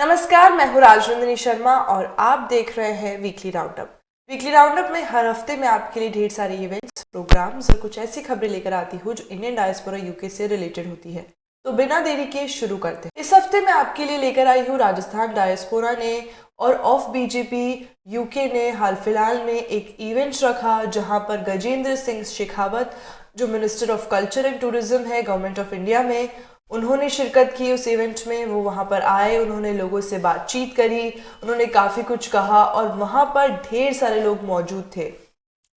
नमस्कार, मैं हूँ राजनंदिनी शर्मा और आप देख रहे हैं वीकली राउंडअप। वीकली राउंडअप में हर हफ्ते मैं आपके लिए ढेर सारे इवेंट्स, प्रोग्राम्स और कुछ ऐसी खबरें लेकर आती हूँ जो इंडियन डायस्पोरा यूके से रिलेटेड होती है। तो बिना देरी के शुरू करते हैं। इस हफ्ते मैं आपके लिए लेकर आई हूँ राजस्थान डायस्पोरा ने और ऑफ बीजेपी यूके ने हाल फिलहाल में एक इवेंट रखा जहां पर गजेंद्र सिंह शेखावत, जो minister of culture and tourism है गवर्नमेंट ऑफ इंडिया में, उन्होंने शिरकत की उस इवेंट में। वो वहाँ पर आए, उन्होंने लोगों से बातचीत करी, उन्होंने काफ़ी कुछ कहा और वहाँ पर ढेर सारे लोग मौजूद थे।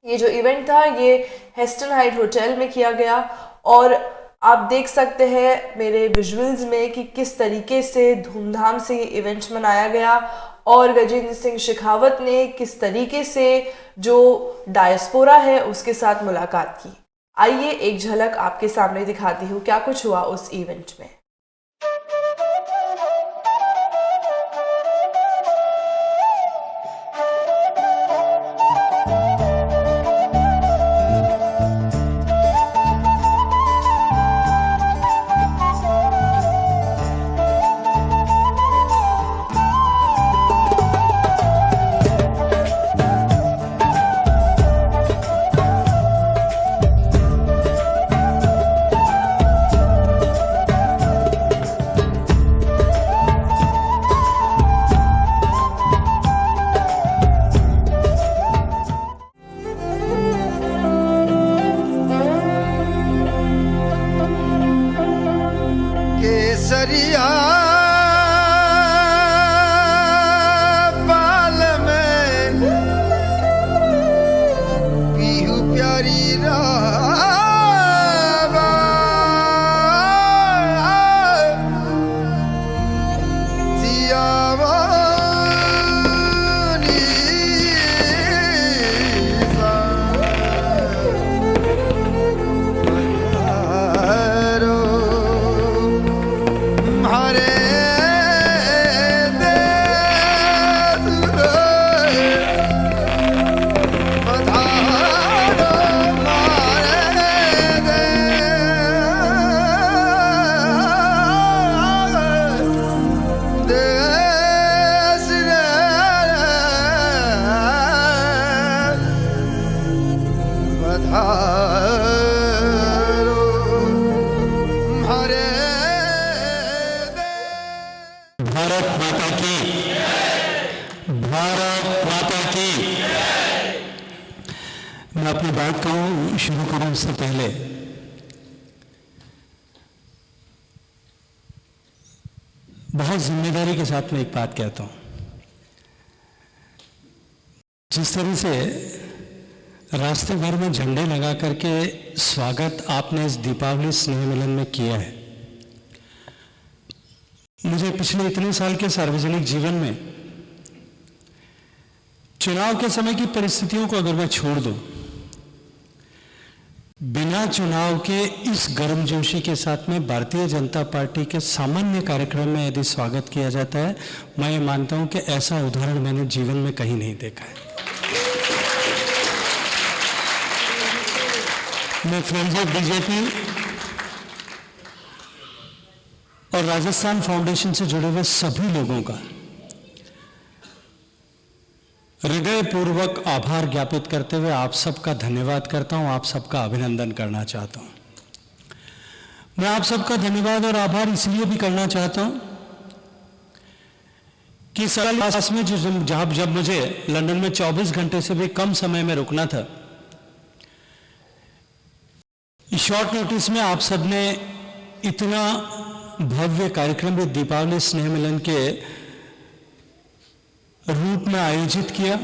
ये जो इवेंट था ये हेस्टन हाइट होटल में किया गया और आप देख सकते हैं मेरे विजुअल्स में कि किस तरीके से धूमधाम से ये इवेंट मनाया गया और गजेंद्र सिंह शेखावत ने किस तरीके से जो डायस्पोरा है उसके साथ मुलाकात की। आइए एक झलक आपके सामने दिखाती हूँ क्या कुछ हुआ उस इवेंट में। केसरिया बाल में पीहू प्यारी राबा जियावानी भारत माता की, भारत माता की। मैं अपनी बात को शुरू करूं उससे पहले बहुत जिम्मेदारी के साथ मैं एक बात कहता हूं। जिस तरह से रास्ते भर में झंडे लगा करके स्वागत आपने इस दीपावली स्नेह मिलन में किया है, मुझे पिछले इतने साल के सार्वजनिक जीवन में चुनाव के समय की परिस्थितियों को अगर मैं छोड़ दूं, बिना चुनाव के इस गर्मजोशी के साथ में भारतीय जनता पार्टी के सामान्य कार्यक्रम में यदि स्वागत किया जाता है, मैं ये मानता हूं कि ऐसा उदाहरण मैंने जीवन में कहीं नहीं देखा है। मैं फ्रेंड्स ऑफ बीजेपी और राजस्थान फाउंडेशन से जुड़े हुए सभी लोगों का हृदयपूर्वक आभार ज्ञापित करते हुए आप सबका धन्यवाद करता हूं, आप सबका अभिनंदन करना चाहता हूं। मैं आप सबका धन्यवाद और आभार इसलिए भी करना चाहता हूं कि साल पास में जब मुझे लंदन में 24 घंटे से भी कम समय में रुकना था, इस शॉर्ट नोटिस में आप सबने इतना भव्य कार्यक्रम में दीपावली स्नेह मिलन के रूप में आयोजित किया।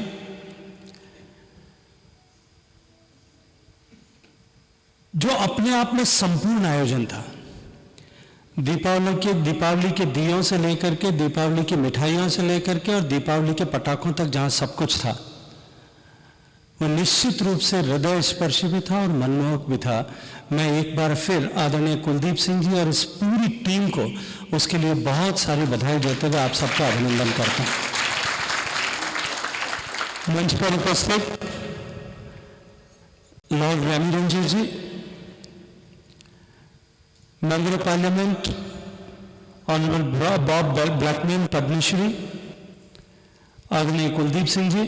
जो अपने आप में संपूर्ण आयोजन था। दीपावली के दियों से लेकर के, दीपावली की मिठाइयों से लेकर के और दीपावली के पटाखों तक जहां सब कुछ था, वो निश्चित रूप से हृदय स्पर्शी भी था और मनमोहक भी था। मैं एक बार फिर आदरणीय कुलदीप सिंह जी और इस पूरी टीम को उसके लिए बहुत सारी बधाई देते हुए आप सबका अभिनंदन करता हूं। मंच पर उपस्थित Lord Rami Ranjit ji, member of parliament honourable Bob Blackman Padma Shri, आदरणीय कुलदीप सिंह जी,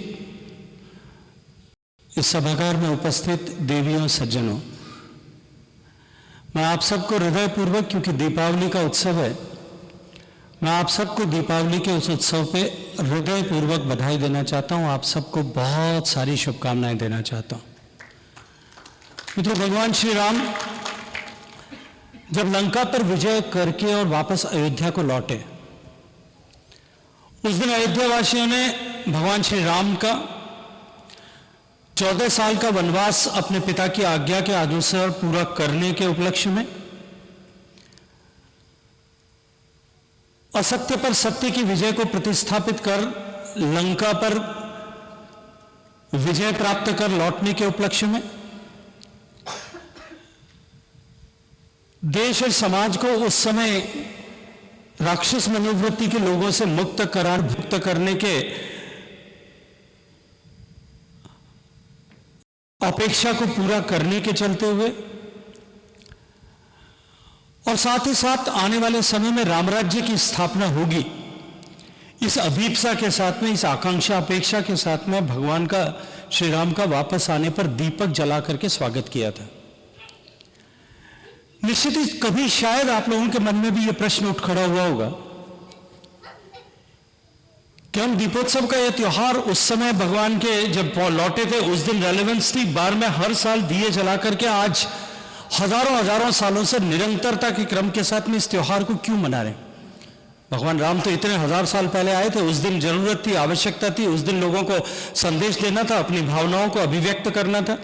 इस सभागार में उपस्थित देवियों सज्जनों, मैं आप सबको हृदयपूर्वक, क्योंकि दीपावली का उत्सव है, मैं आप सबको दीपावली के उस उत्सव पे हृदयपूर्वक बधाई देना चाहता हूं। आप सबको बहुत सारी शुभकामनाएं देना चाहता हूं। मित्रों, भगवान श्री राम जब लंका पर विजय करके और वापस अयोध्या को लौटे, उस दिन अयोध्या वासियों ने भगवान श्री राम का 14 साल का वनवास अपने पिता की आज्ञा के अनुसार पूरा करने के उपलक्ष्य में असत्य पर सत्य की विजय को प्रतिस्थापित कर लंका पर विजय प्राप्त कर लौटने के उपलक्ष्य में देश और समाज को उस समय राक्षस मनोवृत्ति के लोगों से मुक्त करने के अपेक्षा को पूरा करने के चलते हुए और साथ ही साथ आने वाले समय में रामराज्य की स्थापना होगी, इस अभीप्सा के साथ में, इस आकांक्षा अपेक्षा के साथ में भगवान का, श्री राम का वापस आने पर दीपक जला करके स्वागत किया था। निश्चित ही कभी शायद आप लोगों के मन में भी यह प्रश्न उठ खड़ा हुआ होगा कि हम दीपोत्सव का यह त्योहार उस समय भगवान के जब लौटे थे उस दिन रेलेवेंस थी, बार में हर साल दिए जला करके आज हजारों सालों से निरंतरता के क्रम के साथ में इस त्योहार को क्यों मना रहे? भगवान राम तो इतने 1000 साल पहले आए थे, उस दिन जरूरत थी, आवश्यकता थी, उस दिन लोगों को संदेश देना था, अपनी भावनाओं को अभिव्यक्त करना था।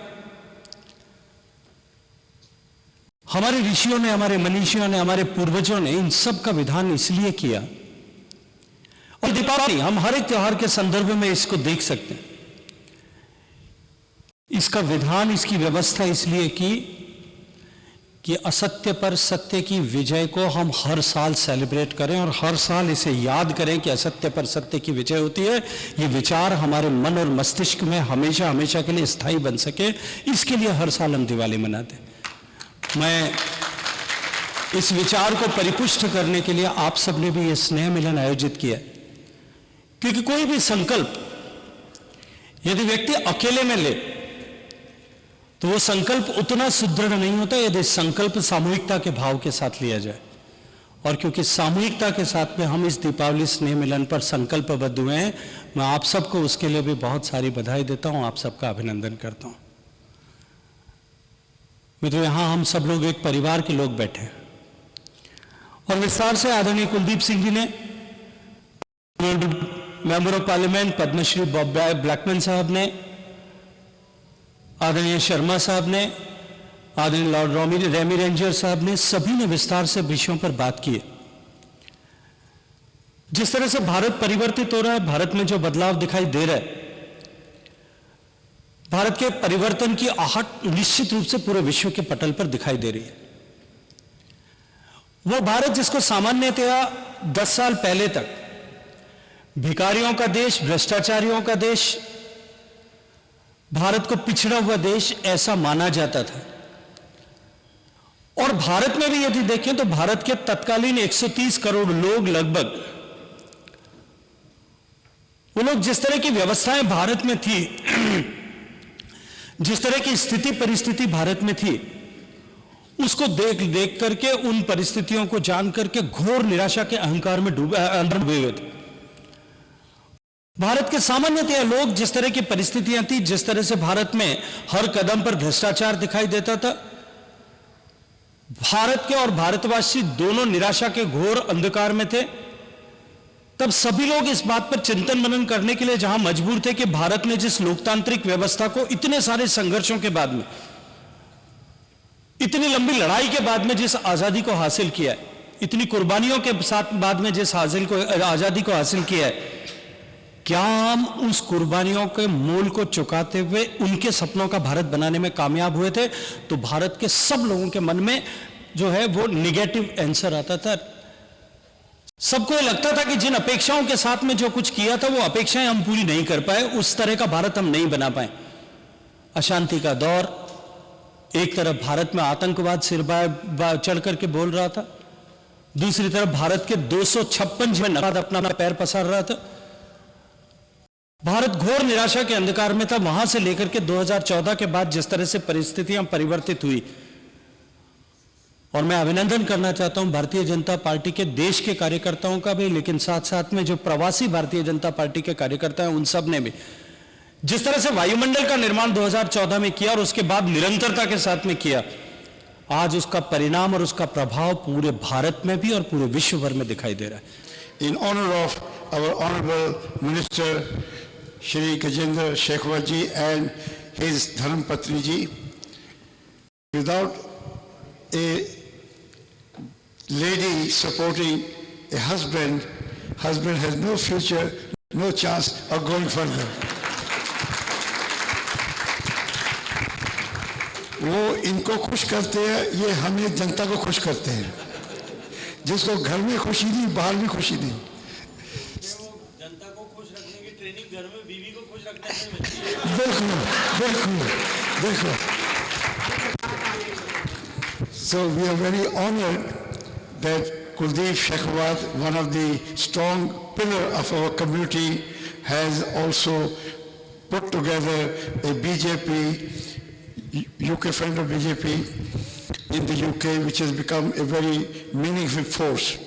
हमारे ऋषियों ने, हमारे मनीषियों ने, हमारे पूर्वजों ने इन सब का विधान इसलिए किया। और दीपावली हम हर एक त्योहार के संदर्भ में इसको देख सकते हैं। इसका विधान, इसकी व्यवस्था इसलिए की कि असत्य पर सत्य की विजय को हम हर साल सेलिब्रेट करें और हर साल इसे याद करें कि असत्य पर सत्य की विजय होती है। ये विचार हमारे मन और मस्तिष्क में हमेशा हमेशा के लिए स्थायी बन सके, इसके लिए हर साल हम दिवाली मनाते हैं। मैं इस विचार को परिपुष्ट करने के लिए आप सबने भी यह स्नेह मिलन आयोजित किया, क्योंकि कोई भी संकल्प यदि व्यक्ति अकेले में ले तो वो संकल्प उतना सुदृढ़ नहीं होता यदि संकल्प सामूहिकता के भाव के साथ लिया जाए। और क्योंकि सामूहिकता के साथ में हम इस दीपावली स्नेह मिलन पर संकल्पबद्ध हुए हैं, मैं आप सबको उसके लिए भी बहुत सारी बधाई देता हूं, आप सबका अभिनंदन करता हूं। मित्रों, यहां हम सब लोग एक परिवार के लोग बैठे हैं और विस्तार से आदरणीय कुलदीप सिंह जी ने, member of parliament Padma Shri Bob Blackman साहब ने, आदरणीय शर्मा साहब ने, आदरणीय लॉर्ड रेमी रेंजर साहब ने, सभी ने विस्तार से विषयों पर बात की है। जिस तरह से भारत परिवर्तित हो रहा है, भारत में जो बदलाव दिखाई दे रहा है, भारत के परिवर्तन की आहट निश्चित रूप से पूरे विश्व के पटल पर दिखाई दे रही है। वो भारत जिसको सामान्यतया 10 साल पहले तक भिखारियों का देश, भ्रष्टाचारियों का देश, भारत को पिछड़ा हुआ देश ऐसा माना जाता था। और भारत में भी यदि देखें तो भारत के तत्कालीन 130 करोड़ लोग लगभग, वो लोग जिस तरह की व्यवस्थाएं भारत में थी, जिस तरह की स्थिति परिस्थिति भारत में थी, उसको देख करके, उन परिस्थितियों को जान करके घोर निराशा के अहंकार में डूबे हुए थे। भारत के सामान्यतः लोग, जिस तरह की परिस्थितियां थी, जिस तरह से भारत में हर कदम पर भ्रष्टाचार दिखाई देता था, भारत के और भारतवासी दोनों निराशा के घोर अंधकार में थे। तब सभी लोग इस बात पर चिंतन मनन करने के लिए जहां मजबूर थे कि भारत ने जिस लोकतांत्रिक व्यवस्था को इतने सारे संघर्षों के बाद में, इतनी लंबी लड़ाई के बाद में जिस आजादी को हासिल किया है, इतनी कुर्बानियों के साथ बाद में जिस आजादी को हासिल किया है, क्या हम उस कुर्बानियों के मूल को चुकाते हुए उनके सपनों का भारत बनाने में कामयाब हुए थे? तो भारत के सब लोगों के मन में जो है वो निगेटिव आंसर आता था। सबको ये लगता था कि जिन अपेक्षाओं के साथ में जो कुछ किया था वो अपेक्षाएं हम पूरी नहीं कर पाए, उस तरह का भारत हम नहीं बना पाए। अशांति का दौर, एक तरफ भारत में आतंकवाद सिर चढ़ करके बोल रहा था, दूसरी तरफ भारत के 256 में नवाद अपना पैर पसार रहा था। भारत घोर निराशा के अंधकार में था। वहां से लेकर के 2014 के बाद जिस तरह से परिस्थितियां परिवर्तित हुई, और मैं अभिनंदन करना चाहता हूं भारतीय जनता पार्टी के देश के कार्यकर्ताओं का भी, लेकिन साथ साथ में जो प्रवासी भारतीय जनता पार्टी के कार्यकर्ता हैं उन सब ने भी जिस तरह से वायुमंडल का निर्माण 2014 में किया और उसके बाद निरंतरता के साथ में किया, आज उसका परिणाम और उसका प्रभाव पूरे भारत में भी और पूरे विश्व भर में दिखाई दे रहा है। In honor of our honorable Minister Shri Gajendra Shekhawat ji and his Dharm Patni ji, without a lady supporting a husband, husband has no future, no chance of going further. वो इनको खुश करते हैं, ये हमें जनता को खुश करते हैं। जिसको घर में खुशी नहीं, बाहर भी खुशी नहीं। जनता को खुश रखने की ट्रेनिंग घर में बीवी को खुश रखने से मिलती है। देखो। So we are very honored that Kuldeep Shekhawat, one of the strong pillars of our community, has also put together a BJP, UK friend of BJP in the UK, which has become a very meaningful force.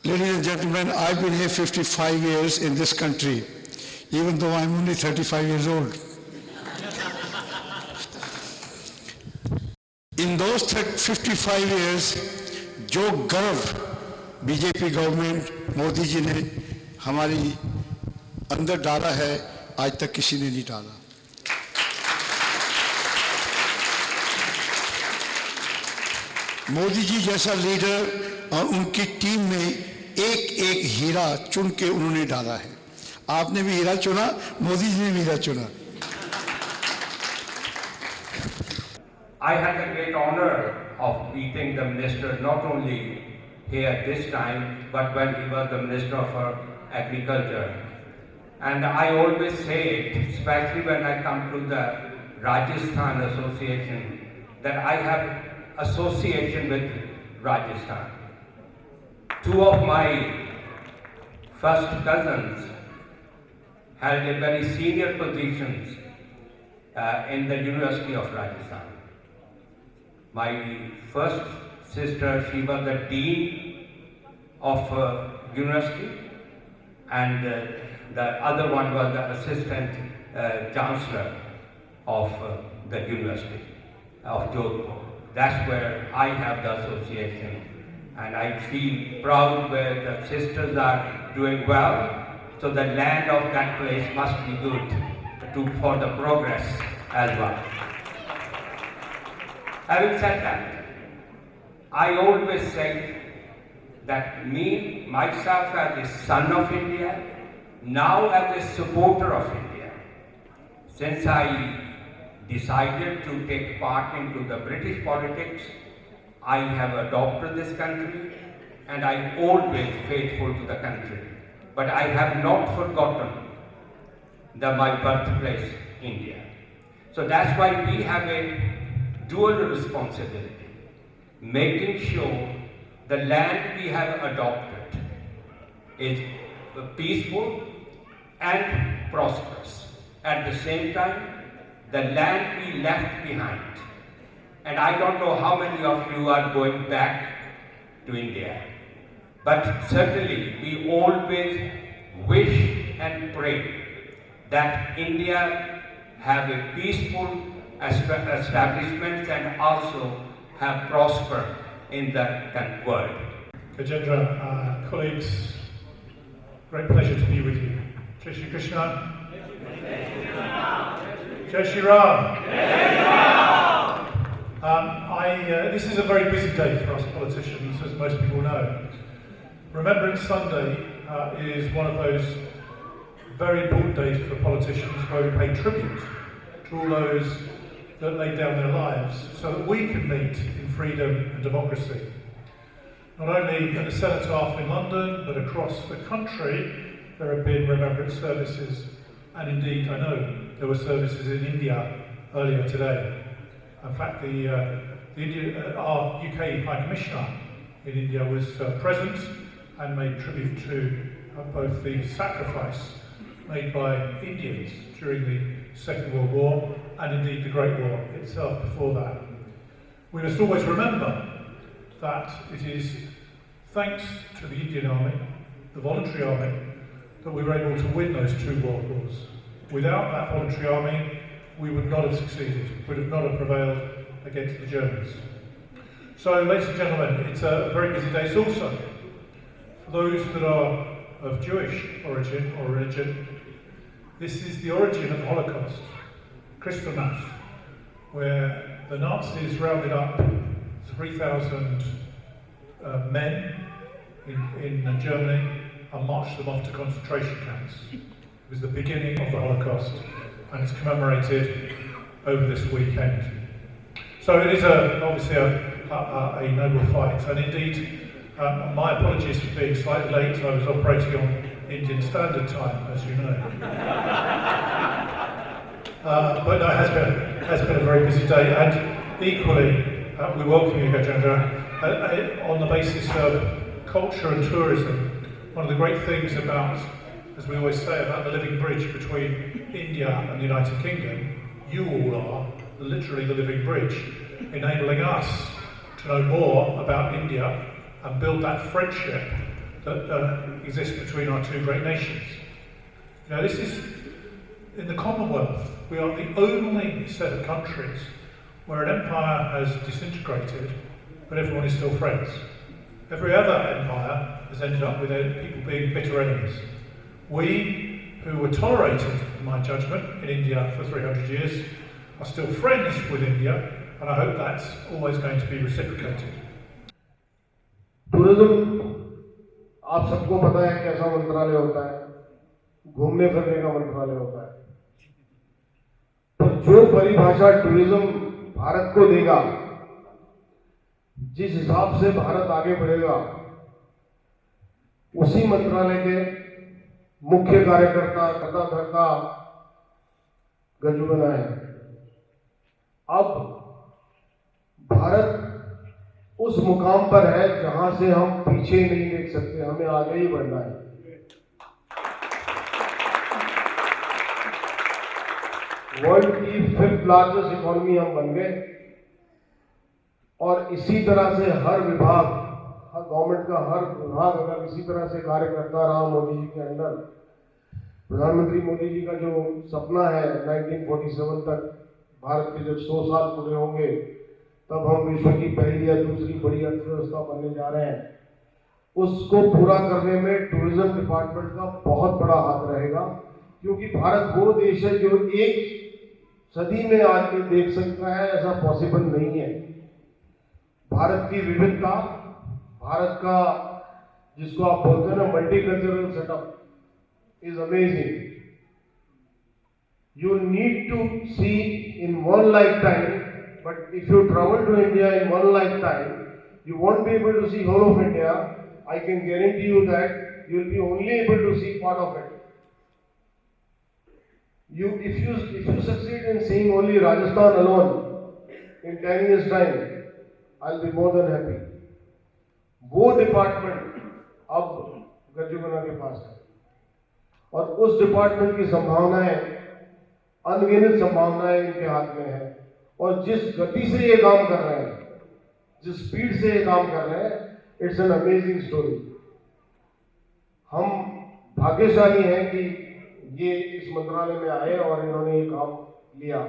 Ladies and gentlemen, I've been here 55 years in this country, even though I'm only 35 years old. In those 55 years, जो गर्व BJP government Modi ji ने हमारी अंदर डाला है, आज तक किसी ने नहीं डाला। मोदी जी जैसा लीडर और उनकी टीम ने एक एक हीरा चुन के उन्होंने डाला है। आपने भी हीरा चुना, मोदी जी ने भी हीरा चुना। I had the great honor of meeting the minister not only here this time, but when he was the Minister of Agriculture. And I always say it, especially when I come to the Rajasthan Association, that I have association with Rajasthan. Two of my first cousins held a very senior positions in the University of Rajasthan. My first sister, she was the dean of university, and the other one was the assistant chancellor of the university of Jodhpur. That's where I have the association, and I feel proud where the sisters are doing well. So the land of that place must be good for the progress as well. Having said that, I always say that myself as a son of India, now as a supporter of India, since I decided to take part into the British politics, I have adopted this country and I always faithful to the country. But I have not forgotten my birthplace, India. So that's why we have a dual responsibility, making sure the land we have adopted is peaceful and prosperous. At the same time, the land we left behind, and I don't know how many of you are going back to India, but certainly we always wish and pray that India have a peaceful establishment and also have prospered in the world. Gajendra, colleagues, great pleasure to be with you. Jai Shri Krishna. Jai Shri Ram. This is a very busy day for us politicians, as most people know. Remembrance Sunday is one of those very important days for politicians where we pay tribute to all those that laid down their lives so that we can meet in freedom and democracy. Not only at the Cenotaph in London, but across the country, there have been remembrance services, and indeed I know there were services in India earlier today. In fact, our UK High Commissioner in India was present and made tribute to both the sacrifice made by Indians during the Second World War and indeed the Great War itself before that. We must always remember that it is thanks to the Indian Army, the voluntary army, that we were able to win those two world wars. Without that voluntary army, we would not have succeeded, would have not have prevailed against the Germans. So, ladies and gentlemen, it's a very busy day. It's also, for those that are of Jewish origin or religion, this is the origin of the Holocaust, Kristallnacht, where the Nazis rounded up 3,000 men in Germany and marched them off to concentration camps. It was the beginning of the Holocaust, and it's commemorated over this weekend. So it is obviously a noble fight, and indeed, my apologies for being slightly late. I was operating on Indian Standard Time, as you know. But no, it has been a very busy day, and equally, we welcome you, Gajendra, on the basis of culture and tourism. One of the great things about, as we always say, about the living bridge between India and the United Kingdom, you all are literally the living bridge, enabling us to know more about India and build that friendship that exists between our two great nations. Now, this is, in the Commonwealth, we are the only set of countries where an empire has disintegrated, but everyone is still friends. Every other empire has ended up with people being bitter enemies. We, who were tolerated, in my judgment, in India for 300 years, are still friends with India, and I hope that's always going to be reciprocated. Tourism आप सबको पता है कैसा मंत्रालय होता है, घूमने फिरने का मंत्रालय होता है। पर जो परिभाषा टूरिज्म भारत को देगा, जिस हिसाब से भारत आगे बढ़ेगा, उसी मंत्रालय के मुख्य कार्यकर्ता धर्ता गजुबना है। अब भारत उस मुकाम पर है जहां से हम पीछे नहीं देख सकते, हमें आगे ही बढ़ना है। वर्ल्ड की 5th लार्जेस्ट इकोनॉमी हम बन गए, और इसी तरह से हर विभाग, हर गवर्नमेंट का हर विभाग अगर इसी तरह से कार्य करता रहा मोदी जी के अंडर, प्रधानमंत्री मोदी जी का जो सपना है 1947 तक भारत के जब 100 साल पूरे होंगे, तब हम विश्व की पहली या दूसरी बड़ी अर्थव्यवस्था बनने जा रहे हैं, उसको पूरा करने में टूरिज्म डिपार्टमेंट का बहुत बड़ा हाथ रहेगा। क्योंकि भारत वो देश है जो एक सदी में आज भी देख सकता है, ऐसा पॉसिबल नहीं है। भारत की विविधता, भारत का जिसको आप बोलते हैं ना multicultural setup, is amazing. You need to see in one lifetime, but if you travel to India in one lifetime, you won't be able to see whole of India. I can guarantee you that you will be only able to see part of it. If you succeed in seeing only Rajasthan alone in 10 years time, I'll be more than happy. वो department अब गजुबना के पास है, और उस department की संभावनाएं, अनगिनत संभावनाएं इनके हाथ में है। और जिस गति से ये काम कर रहे हैं, जिस स्पीड से ये काम कर रहे हैं, इट्स एन अमेजिंग स्टोरी। हम भाग्यशाली हैं कि ये इस मंत्रालय में आए और इन्होंने ये काम लिया।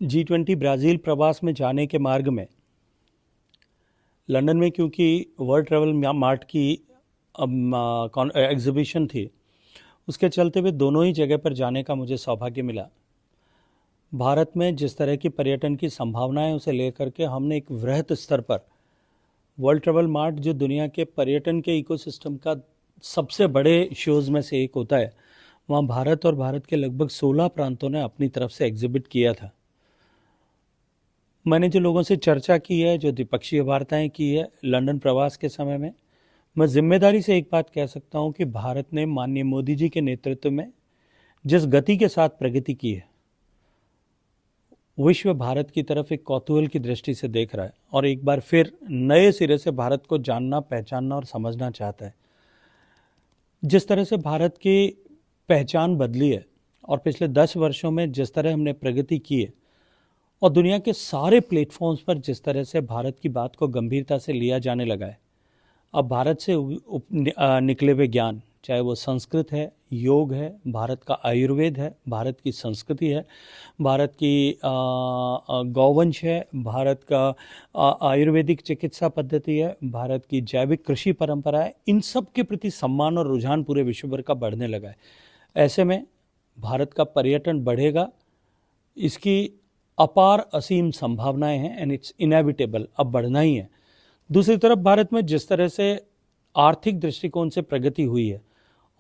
G20 ब्राज़ील प्रवास में जाने के मार्ग में लंदन में, क्योंकि वर्ल्ड ट्रैवल मार्ट की एग्जीबिशन थी, उसके चलते हुए दोनों ही जगह पर जाने का मुझे सौभाग्य मिला। भारत में जिस तरह की पर्यटन की संभावनाएं उसे लेकर के हमने एक वृहत स्तर पर वर्ल्ड ट्रैवल मार्ट, जो दुनिया के पर्यटन के इकोसिस्टम का सबसे बड़े शोज़ में से एक होता है, वहाँ भारत और भारत के लगभग 16 प्रांतों ने अपनी तरफ से एग्जिबिट किया था। मैंने जो लोगों से चर्चा की है, जो द्विपक्षीय वार्ताएं की है लंदन प्रवास के समय में, मैं जिम्मेदारी से एक बात कह सकता हूं कि भारत ने माननीय मोदी जी के नेतृत्व में जिस गति के साथ प्रगति की है, विश्व भारत की तरफ एक कौतूहल की दृष्टि से देख रहा है और एक बार फिर नए सिरे से भारत को जानना, पहचानना और समझना चाहता है। जिस तरह से भारत की पहचान बदली है और पिछले 10 वर्षों में जिस तरह हमने प्रगति की है और दुनिया के सारे प्लेटफॉर्म्स पर जिस तरह से भारत की बात को गंभीरता से लिया जाने लगा है, अब भारत से निकले हुए ज्ञान, चाहे वो संस्कृत है, योग है, भारत का आयुर्वेद है, भारत की संस्कृति है, भारत की गौवंश है, भारत का आयुर्वेदिक चिकित्सा पद्धति है, भारत की जैविक कृषि परंपरा है, इन सब के प्रति सम्मान और रुझान पूरे विश्व भर का बढ़ने लगा है। ऐसे में भारत का पर्यटन बढ़ेगा, इसकी अपार असीम संभावनाएं हैं एंड इट्स इनएविटेबल, अब बढ़ना ही है। दूसरी तरफ भारत में जिस तरह से आर्थिक दृष्टिकोण से प्रगति हुई है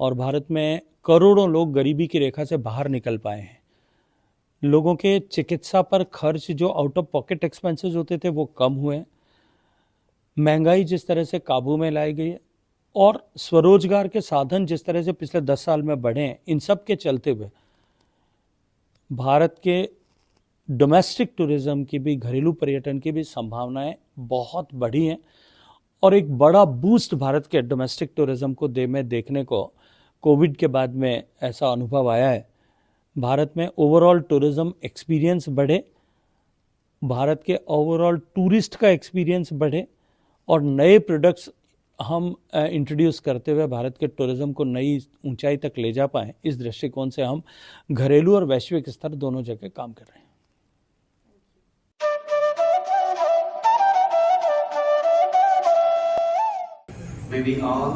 और भारत में करोड़ों लोग गरीबी की रेखा से बाहर निकल पाए हैं, लोगों के चिकित्सा पर खर्च जो आउट ऑफ पॉकेट एक्सपेंसेस होते थे वो कम हुए, महंगाई जिस तरह से काबू में लाई गई है और स्वरोजगार के साधन जिस तरह से पिछले 10 साल में बढ़े हैं, इन सब के चलते हुए भारत के डोमेस्टिक टूरिज्म की भी, घरेलू पर्यटन की भी संभावनाएं बहुत बढ़ी हैं और एक बड़ा बूस्ट भारत के डोमेस्टिक टूरिज्म को देखने को कोविड के बाद में ऐसा अनुभव आया है। भारत में ओवरऑल टूरिज्म एक्सपीरियंस बढ़े, भारत के ओवरऑल टूरिस्ट का एक्सपीरियंस बढ़े और नए प्रोडक्ट्स हम इंट्रोड्यूस करते हुए भारत के टूरिज्म को नई ऊंचाई तक ले जा पाएँ। इस दृष्टिकोण से हम घरेलू और वैश्विक स्तर दोनों जगह काम कर रहे हैं। May we all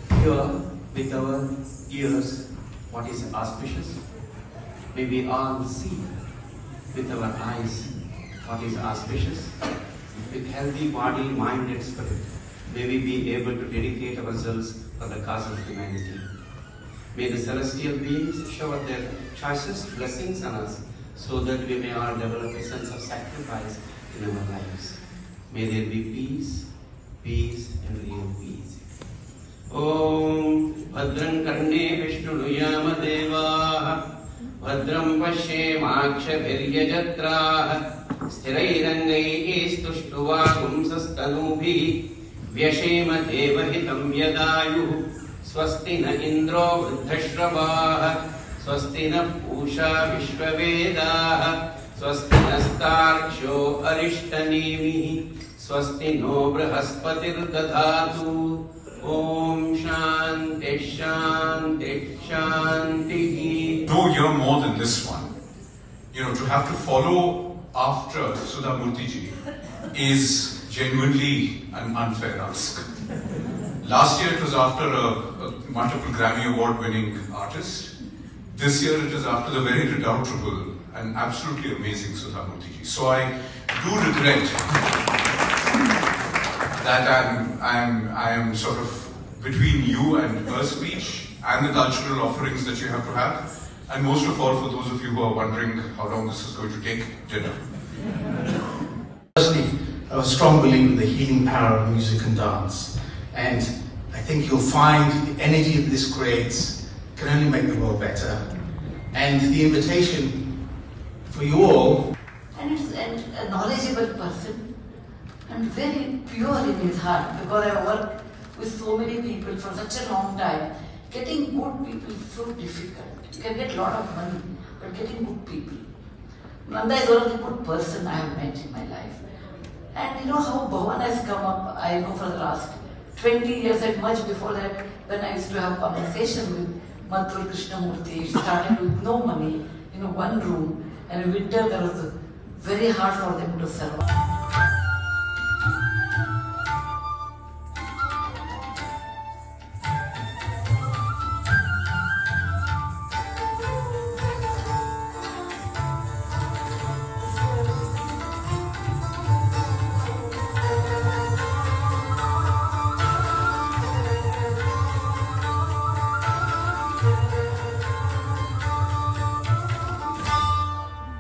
hear with our ears what is auspicious. May we all see with our eyes what is auspicious. With healthy body, mind and spirit, may we be able to dedicate ourselves for the cause of humanity. May the celestial beings shower their choicest blessings on us so that we may all develop a sense of sacrifice in our lives. May there be peace and real peace. Om Bhadram Karne Vishnuyam Devaः Bhadram Pashyemakshabhiryajatraः Sthirairangai Stushtuvakumsastanubhi Vyashema Devahitam Yadayuः Swasti na Indro Vruddhashravah Swasti na Pusha Vishwavedah Swasti nastarksho Arishtanemihi स्वस्ति नो बृहस्पतिर्दधातु ओम शांति शांति शांति. No, you're more than this one. To have to follow after Sudha Murthy ji is genuinely an unfair ask. Last year it was after a multiple Grammy Award winning artist. This year it is after the very redoubtable and absolutely amazing Sudha Murthy ji. So I do regret that I am sort of between you and her speech and the cultural offerings that you have to have, and most of all for those of you who are wondering how long this is going to take, dinner. Firstly, I'm a strong believer in the healing power of music and dance, and I think you'll find the energy that this creates can only make the world better. And the invitation for you all, and a knowledgeable person and very pure in his heart, because I worked with so many people for such a long time. Getting good people is so difficult. You can get a lot of money, but getting good people. Nanda is one of the good person I have met in my life. And you know how Bhavan has come up, I know for the last 20 years and much before that, when I used to have conversation with Mathur Krishnamurthy, started with no money, in one room, and in winter there was very hard for them to survive.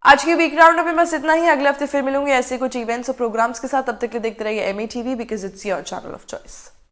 आज के week round में बस इतना ही। अगले हफ्ते फिर मिलूंगी ऐसे कुछ इवेंट्स और प्रोग्राम्स के साथ। तब तक के लिए देखते रहिए MATV, because it's your channel of choice.